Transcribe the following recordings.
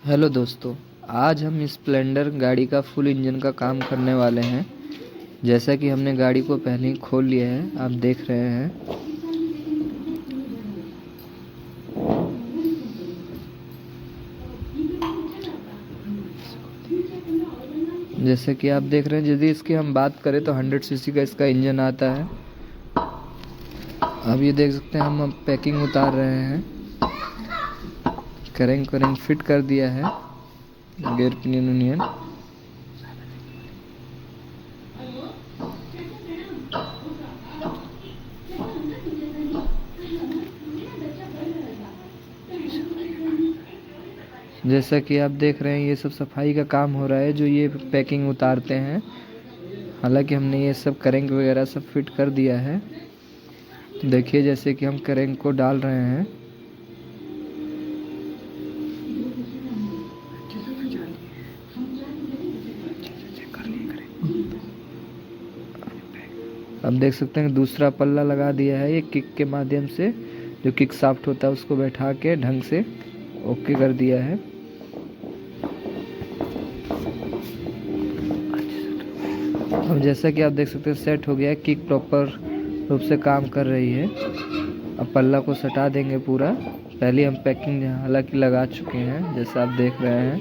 Hello दोस्तों, आज हम स्प्लेंडर गाड़ी का फुल इंजन का काम करने वाले हैं। जैसा कि हमने गाड़ी को पहले ही खोल लिया है, आप देख रहे हैं। जैसे कि आप देख रहे हैं, यदि इसकी हम बात करें तो 100 सीसी का इसका इंजन आता है। अब ये देख सकते हैं, हम पैकिंग उतार रहे हैं। करेंग फिट कर दिया है, गेयर पिनियन उनियन। जैसा कि आप देख रहे हैं, ये सब सफाई का काम हो रहा है, जो ये पैकिंग उतारते हैं। हालांकि हमने ये सब करेंग वगैरह सब फिट कर दिया है। देखिए, जैसे कि हम करेंग को डाल रहे हैं। अब देख सकते हैं दूसरा पल्ला लगा दिया है ये किक के माध्यम से, जो किक शाफ्ट होता है उसको बैठा के ढंग से ओके कर दिया है। अब जैसा कि आप देख सकते हैं, सेट हो गया है, किक प्रॉपर रूप से काम कर रही है। अब पल्ला को सटा देंगे पूरा। पहले हम पैकिंग हालांकि लगा चुके हैं, जैसा आप देख रहे हैं।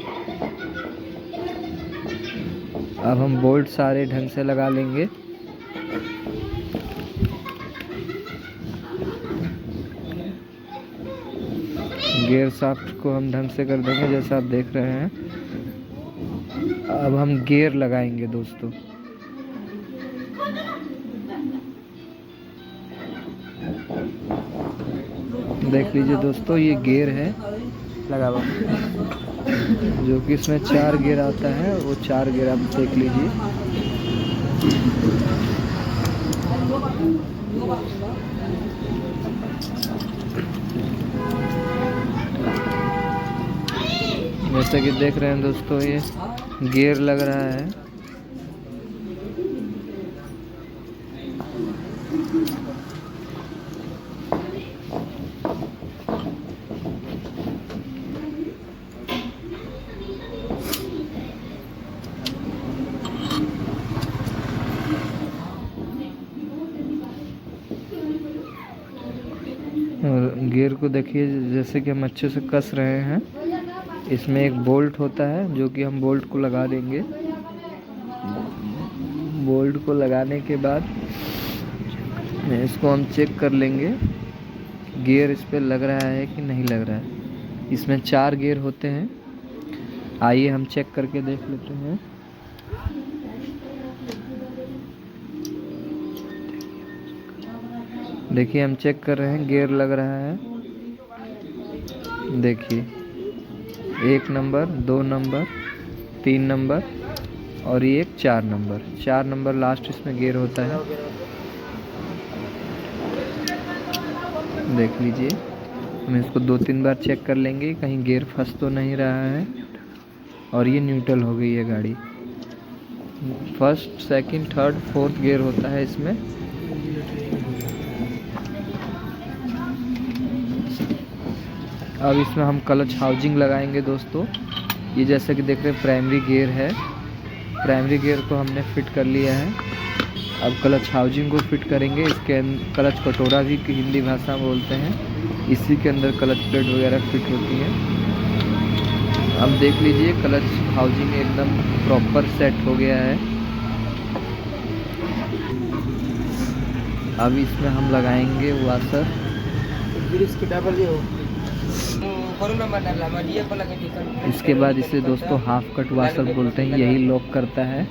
अब हम बोल्ट सारे ढंग से लगा लेंगे। गियर शाफ्ट को हम ढंग से कर देंगे, जैसा आप देख रहे हैं। अब हम गियर लगाएंगे दोस्तों। देख लीजिए दोस्तों, ये गियर है लगा हुआ, जो कि इसमें 4 गियर आता है। वो 4 गियर आप देख लीजिए। जैसा कि देख रहे हैं दोस्तों, ये गियर लग रहा है। और गियर को देखिए, जैसे कि हम अच्छे से कस रहे हैं। इसमें एक बोल्ट होता है, जो कि हम बोल्ट को लगा देंगे। बोल्ट को लगाने के बाद इसको हम चेक कर लेंगे, गियर इस पे लग रहा है कि नहीं लग रहा है। इसमें 4 गियर होते हैं। आइए हम चेक करके देख लेते हैं। देखिए, हम चेक कर रहे हैं, गियर लग रहा है। देखिए, 1 नंबर, 2 नंबर, 3 नंबर और ये 4 नंबर। 4 नंबर लास्ट इसमें गियर होता है। देख लीजिए, हम इसको 2-3 बार चेक कर लेंगे, कहीं गियर फंस तो नहीं रहा है। और ये न्यूट्रल हो गई है गाड़ी। First, second, third, fourth gear होता है इसमें। अब इसमें हम क्लच हाउसिंग लगाएंगे दोस्तों। ये जैसा कि देख रहे हैं, प्राइमरी गियर है। प्राइमरी गियर को हमने फिट कर लिया है। अब क्लच हाउसिंग को फिट करेंगे। इसके क्लच कटोरा भी हिंदी भाषा में बोलते हैं। इसी के अंदर क्लच प्लेट वगैरह फिट होती है। अब देख लीजिए, क्लच हाउसिंग एकदम प्रॉपर सेट हो गया है। अब इसमें हम लगाएंगे वाशर। इसके बाद इसे दोस्तों हाफ कट वाशर बोलते हैं, यही लॉक करता है।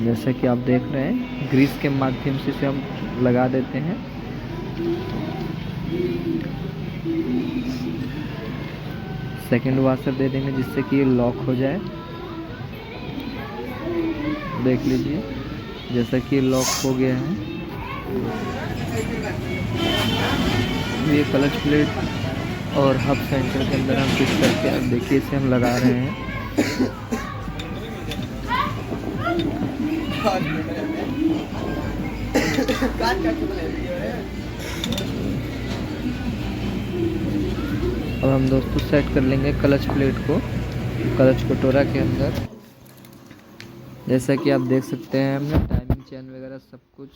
जैसे कि आप देख रहे हैं, ग्रीस के माध्यम से इसे हम लगा देते हैं। सेकंड वाशर दे देंगे, जिससे कि ये लॉक हो जाए। देख लीजिए, जैसा कि ये लॉक हो गया है। ये क्लच प्लेट और हब सेंटर के अंदर हम फिट करके, अब देखिए, इसे हम लगा रहे हैं। अब हम दोस्तों सेट कर लेंगे क्लच प्लेट को क्लच कटोरा के अंदर। जैसा कि आप देख सकते हैं हमने टाइमिंग चेन वगैरह सब कुछ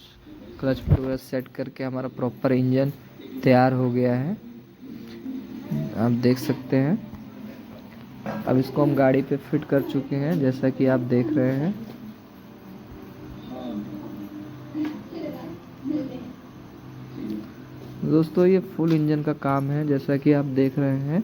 क्लच कटोरा सेट करके हमारा प्रॉपर इंजन तैयार हो गया है, आप देख सकते हैं। अब इसको हम गाड़ी पे फिट कर चुके हैं जैसा कि आप देख रहे हैं। दोस्तों ये फुल इंजन का काम है जैसा कि आप देख रहे हैं।